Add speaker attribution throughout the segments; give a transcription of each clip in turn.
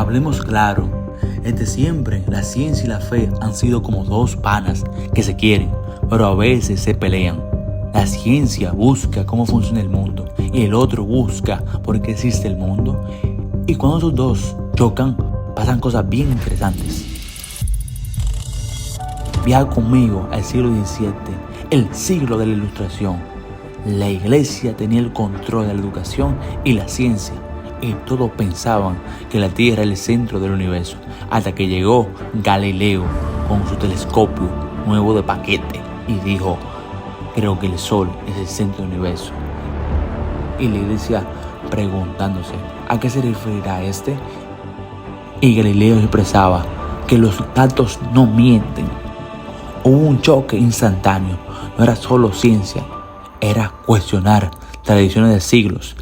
Speaker 1: Hablemos claro, desde siempre la ciencia y la fe han sido como dos panas que se quieren, pero a veces se pelean. La ciencia busca cómo funciona el mundo y el otro busca por qué existe el mundo. Y cuando esos dos chocan, pasan cosas bien interesantes. Viaja conmigo al siglo XVII, el siglo de la Ilustración. La iglesia tenía el control de la educación y la ciencia, y todos pensaban que la Tierra era el centro del universo, hasta que llegó Galileo con su telescopio nuevo de paquete y dijo: creo que el Sol es el centro del universo. Y la iglesia preguntándose ¿a qué se referirá este? Y Galileo expresaba que los datos no mienten. Hubo un choque instantáneo, no era solo ciencia, era cuestionar tradiciones de siglos.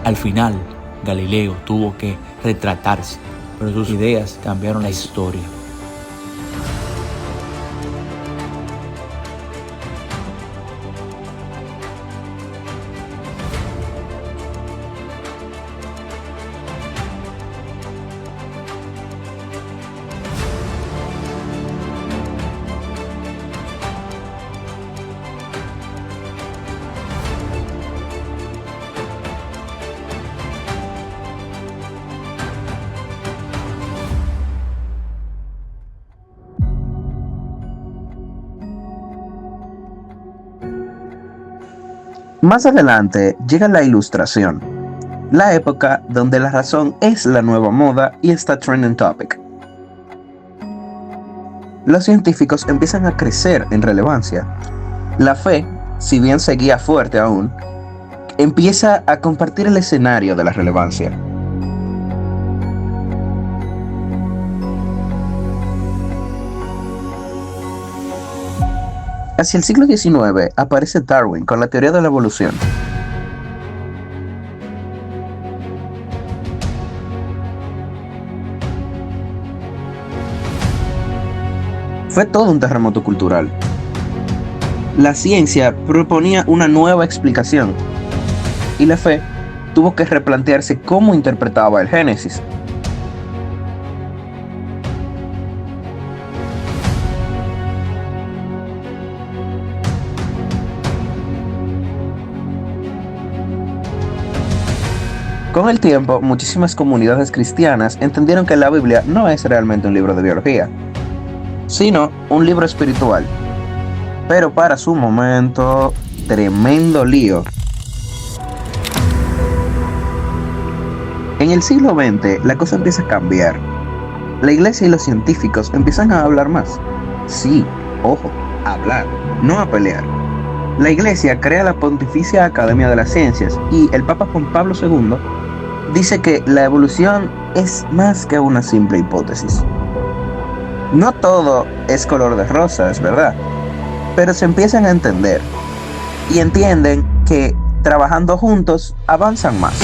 Speaker 1: Al final, Galileo tuvo que retratarse, pero sus ideas cambiaron la historia.
Speaker 2: Más adelante llega la Ilustración, la época donde la razón es la nueva moda y está trending topic. Los científicos empiezan a crecer en relevancia. La fe, si bien seguía fuerte aún, empieza a compartir el escenario de la relevancia. Hacia el siglo XIX aparece Darwin con la teoría de la evolución. Fue todo un terremoto cultural. La ciencia proponía una nueva explicación y la fe tuvo que replantearse cómo interpretaba el Génesis. Con el tiempo, muchísimas comunidades cristianas entendieron que la Biblia no es realmente un libro de biología, sino un libro espiritual. Pero para su momento, tremendo lío. En el siglo XX, la cosa empieza a cambiar. La iglesia y los científicos empiezan a hablar más. Sí, ojo, a hablar, no a pelear. La iglesia crea la Pontificia Academia de las Ciencias y el Papa Juan Pablo II dice que la evolución es más que una simple hipótesis. No todo es color de rosa, es verdad, pero se empiezan a entender y entienden que trabajando juntos avanzan más.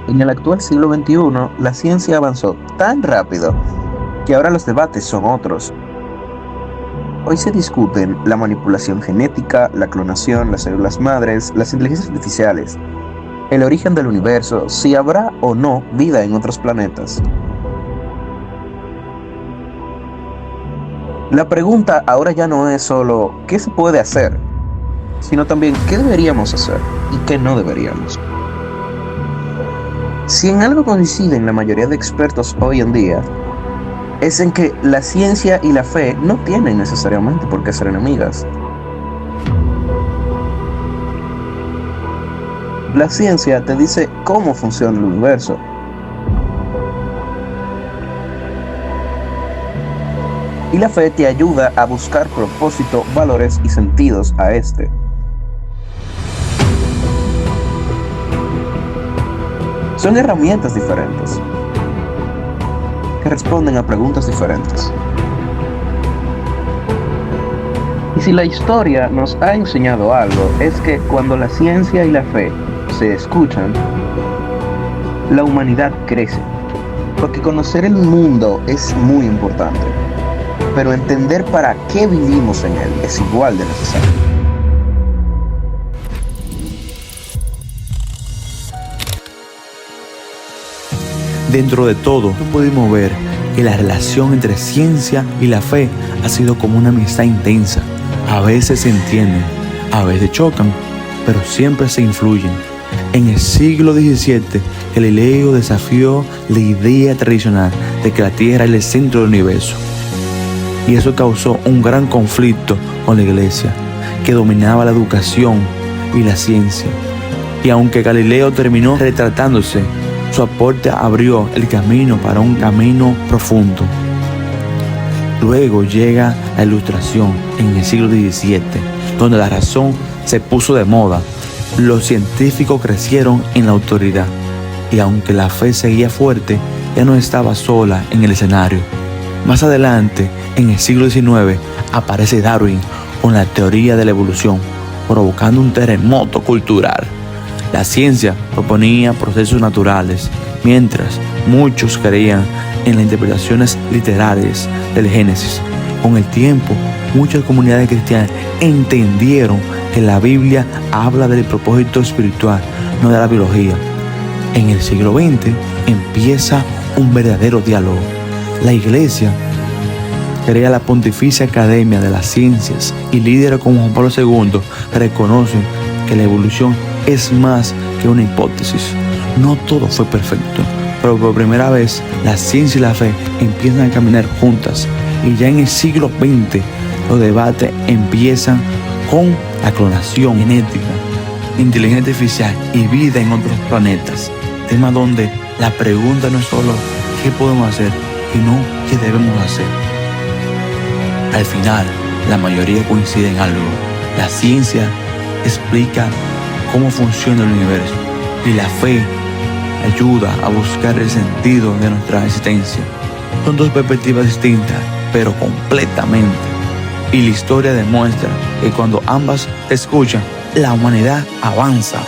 Speaker 2: En el actual siglo XXI, la ciencia avanzó tan rápido que ahora los debates son otros. Hoy se discuten la manipulación genética, la clonación, las células madres, las inteligencias artificiales, el origen del universo, si habrá o no vida en otros planetas. La pregunta ahora ya no es solo ¿qué se puede hacer?, sino también ¿qué deberíamos hacer y qué no deberíamos? Si en algo coinciden la mayoría de expertos hoy en día, es en que la ciencia y la fe no tienen necesariamente por qué ser enemigas. La ciencia te dice cómo funciona el universo. Y la fe te ayuda a buscar propósito, valores y sentidos a este. Son herramientas diferentes que responden a preguntas diferentes. Y si la historia nos ha enseñado algo, es que cuando la ciencia y la fe se escuchan, la humanidad crece. Porque conocer el mundo es muy importante, pero entender para qué vivimos en él es igual de necesario.
Speaker 1: Dentro de todo, pudimos ver que la relación entre ciencia y la fe ha sido como una amistad intensa. A veces se entienden, a veces chocan, pero siempre se influyen. En el siglo XVII, Galileo desafió la idea tradicional de que la Tierra es el centro del universo. Y eso causó un gran conflicto con la Iglesia, que dominaba la educación y la ciencia. Y aunque Galileo terminó retratándose, su aporte abrió el camino para un camino profundo. Luego llega la Ilustración en el siglo XVII, donde la razón se puso de moda. Los científicos crecieron en la autoridad y aunque la fe seguía fuerte, ya no estaba sola en el escenario. Más adelante, en el siglo XIX, aparece Darwin con la teoría de la evolución, provocando un terremoto cultural. La ciencia proponía procesos naturales, mientras muchos creían en las interpretaciones literarias del Génesis. Con el tiempo, muchas comunidades cristianas entendieron que la Biblia habla del propósito espiritual, no de la biología. En el siglo XX empieza un verdadero diálogo. La Iglesia crea la Pontificia Academia de las Ciencias y líderes como Juan Pablo II reconocen que la evolución es más que una hipótesis. No todo fue perfecto, pero por primera vez la ciencia y la fe empiezan a caminar juntas. Y ya en el siglo XX los debates empiezan con la clonación genética, inteligencia artificial y vida en otros planetas. Tema donde la pregunta no es solo qué podemos hacer, sino qué debemos hacer. Al final, la mayoría coincide en algo. La ciencia explica cómo funciona el universo y la fe ayuda a buscar el sentido de nuestra existencia. Son dos perspectivas distintas, pero completamente. Y la historia demuestra que cuando ambas se escuchan, la humanidad avanza.